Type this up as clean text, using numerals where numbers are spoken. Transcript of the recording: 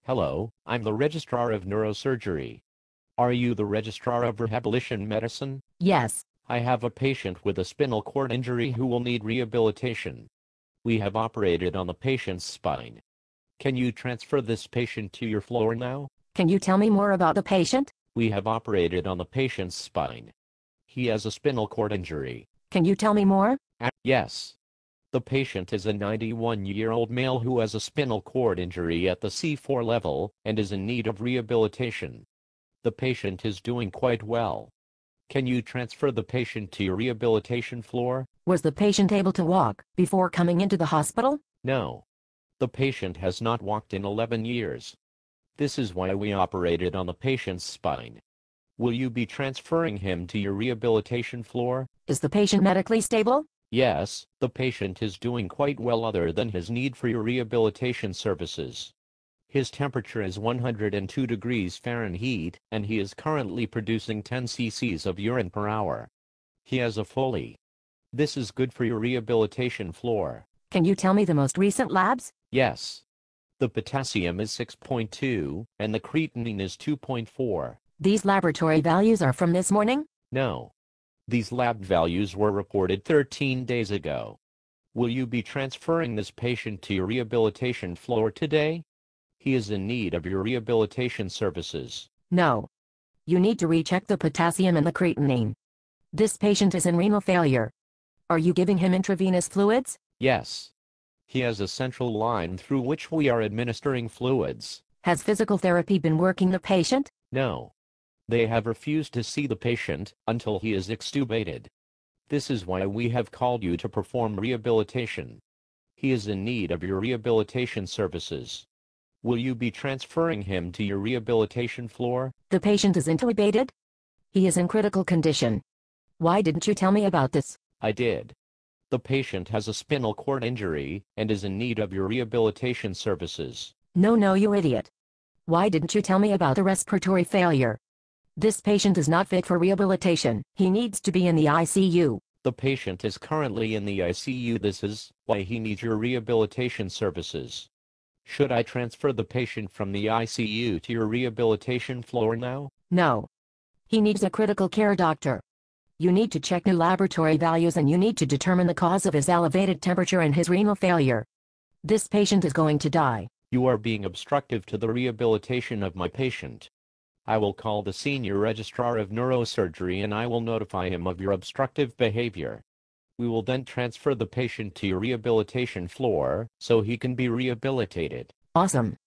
Hello, I'm the Registrar of Neurosurgery. Are you the Registrar of Rehabilitation Medicine? Yes. I have a patient with a spinal cord injury who will need rehabilitation. We have operated on the patient's spine. Can you transfer this patient to your floor now? Can you tell me more about the patient? We have operated on the patient's spine. He has a spinal cord injury. Can you tell me more? Yes. The patient is a 91-year-old male who has a spinal cord injury at the C4 level and is in need of rehabilitation. The patient is doing quite well. Can you transfer the patient to your rehabilitation floor? Was the patient able to walk before coming into the hospital? No. The patient has not walked in 11 years. This is why we operated on the patient's spine. Will you be transferring him to your rehabilitation floor? Is the patient medically stable? Yes, the patient is doing quite well other than his need for your rehabilitation services. His temperature is 102 degrees Fahrenheit, and he is currently producing 10 cc's of urine per hour. He has a Foley. This is good for your rehabilitation floor. Can you tell me the most recent labs? Yes. The potassium is 6.2, and the creatinine is 2.4. These laboratory values are from this morning? No. These lab values were reported 13 days ago. Will you be transferring this patient to your rehabilitation floor today? He is in need of your rehabilitation services. No. You need to recheck the potassium and the creatinine. This patient is in renal failure. Are you giving him intravenous fluids? Yes. He has a central line through which we are administering fluids. Has physical therapy been working the patient? No. They have refused to see the patient until he is extubated. This is why we have called you to perform rehabilitation. He is in need of your rehabilitation services. Will you be transferring him to your rehabilitation floor? The patient is intubated? He is in critical condition. Why didn't you tell me about this? I did. The patient has a spinal cord injury and is in need of your rehabilitation services. No, you idiot. Why didn't you tell me about the respiratory failure? This patient is not fit for rehabilitation. He needs to be in the ICU. The patient is currently in the ICU. This is why he needs your rehabilitation services. Should I transfer the patient from the ICU to your rehabilitation floor now? No. He needs a critical care doctor. You need to check new laboratory values and you need to determine the cause of his elevated temperature and his renal failure. This patient is going to die. You are being obstructive to the rehabilitation of my patient. I will call the Senior Registrar of Neurosurgery and I will notify him of your obstructive behavior. We will then transfer the patient to your rehabilitation floor so he can be rehabilitated. Awesome.